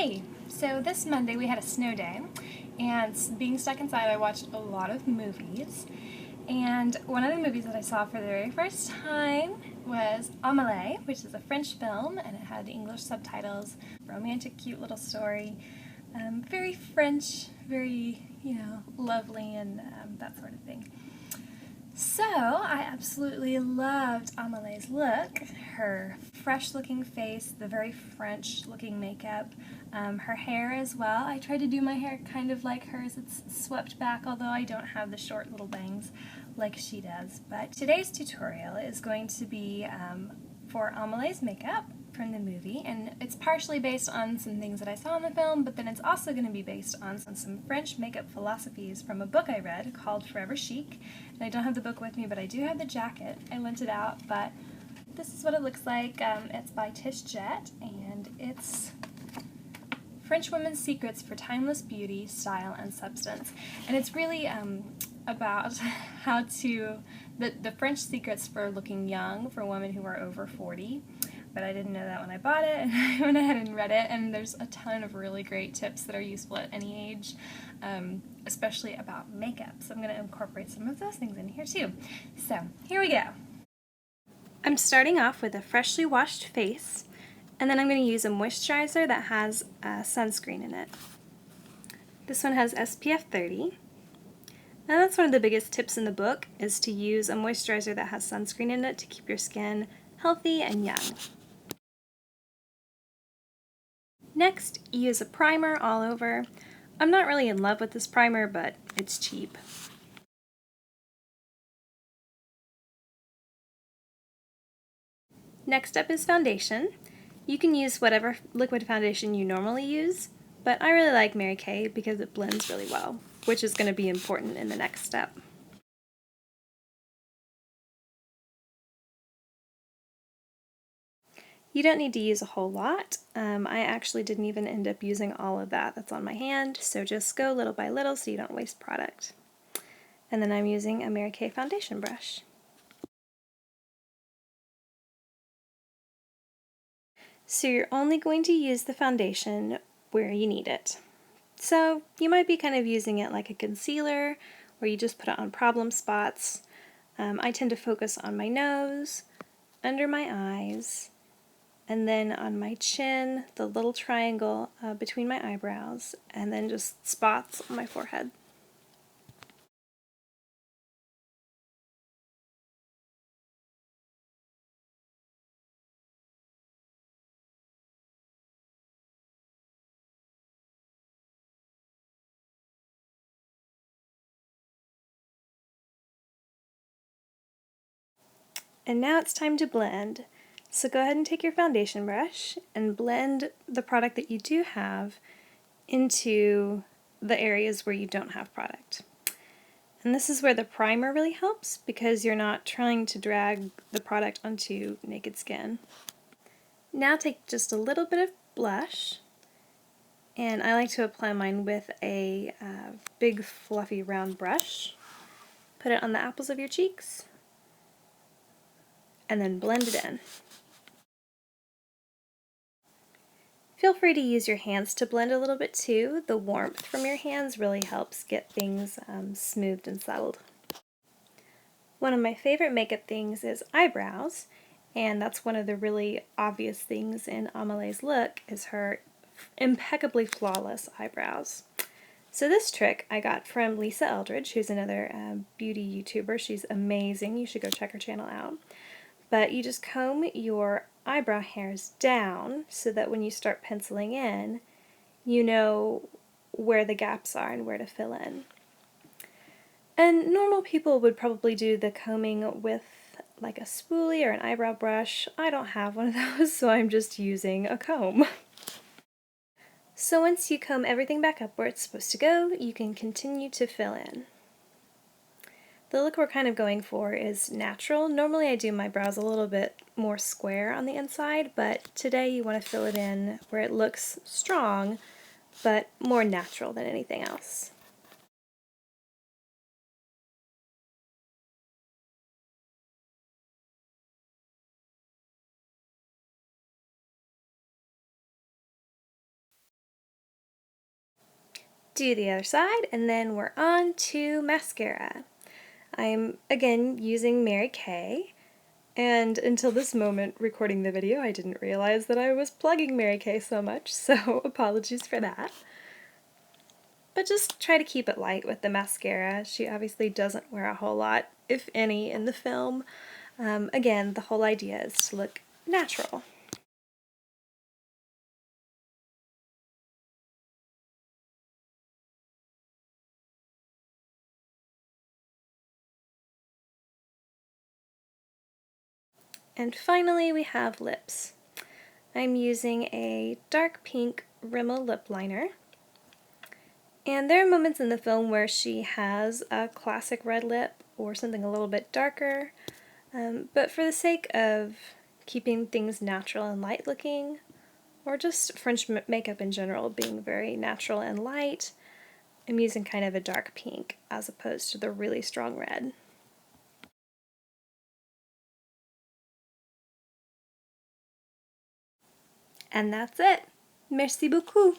Hey! So this Monday we had a snow day, and being stuck inside I watched a lot of movies. And one of the movies that I saw for the very first time was Amélie, which is a French film, and it had English subtitles. Romantic, cute little story. Very French, very, lovely and that sort of thing. So, I absolutely loved Amélie's look, her fresh-looking face, the very French-looking makeup, her hair as well. I tried to do my hair kind of like hers. It's swept back, although I don't have the short little bangs like she does. But today's tutorial is going to be for Amélie's makeup from the movie, and it's partially based on some things that I saw in the film, but then it's also going to be based on some French makeup philosophies from a book I read called Forever Chic. And I don't have the book with me, but I do have the jacket. I lent it out, but this is what it looks like. It's by Tish Jett, and it's French Women's Secrets for Timeless Beauty, Style, and Substance. And it's really about how to, the French secrets for looking young for women who are over 40. But I didn't know that when I bought it, and I went ahead and read it, and there's a ton of really great tips that are useful at any age, especially about makeup. So I'm going to incorporate some of those things in here too. So here we go. I'm starting off with a freshly washed face, and then I'm going to use a moisturizer that has sunscreen in it. This one has SPF 30. And that's one of the biggest tips in the book, is to use a moisturizer that has sunscreen in it to keep your skin healthy and young. Next, use a primer all over. I'm not really in love with this primer, but it's cheap. Next up is foundation. You can use whatever liquid foundation you normally use, but I really like Mary Kay because it blends really well, which is going to be important in the next step. You don't need to use a whole lot. I actually didn't even end up using all of that's on my hand, so just go little by little so you don't waste product. And then I'm using a Mary Kay foundation brush. So you're only going to use the foundation where you need it. So you might be kind of using it like a concealer, where you just put it on problem spots. I tend to focus on my nose, under my eyes, and then on my chin, the little triangle between my eyebrows, and then just spots on my forehead. And now it's time to blend. So go ahead and take your foundation brush and blend the product that you do have into the areas where you don't have product. And this is where the primer really helps, because you're not trying to drag the product onto naked skin. Now take just a little bit of blush, and I like to apply mine with a big fluffy round brush. Put it on the apples of your cheeks, and then blend it in. Feel free to use your hands to blend a little bit too. The warmth from your hands really helps get things smoothed and settled. One of my favorite makeup things is eyebrows, and that's one of the really obvious things in Amélie's look, is her impeccably flawless eyebrows. So this trick I got from Lisa Eldridge, who's another beauty YouTuber. She's amazing. You should go check her channel out. But you just comb your eyebrow hairs down so that when you start penciling in, you know where the gaps are and where to fill in. And normal people would probably do the combing with like a spoolie or an eyebrow brush. I don't have one of those, so I'm just using a comb. So once you comb everything back up where it's supposed to go, you can continue to fill in. The look we're kind of going for is natural. Normally I do my brows a little bit more square on the inside, but today you want to fill it in where it looks strong, but more natural than anything else. do the other side, and then we're on to mascara. I'm again using Mary Kay, and until this moment recording the video I didn't realize that I was plugging Mary Kay so much, so apologies for that. But just try to keep it light with the mascara. She obviously doesn't wear a whole lot, if any, in the film. Again, the whole idea is to look natural. And finally we have lips. I'm using a dark pink Rimmel lip liner. And there are moments in the film where she has a classic red lip or something a little bit darker, but for the sake of keeping things natural and light looking, or just French makeup in general being very natural and light, I'm using kind of a dark pink as opposed to the really strong red. And that's it. Merci beaucoup.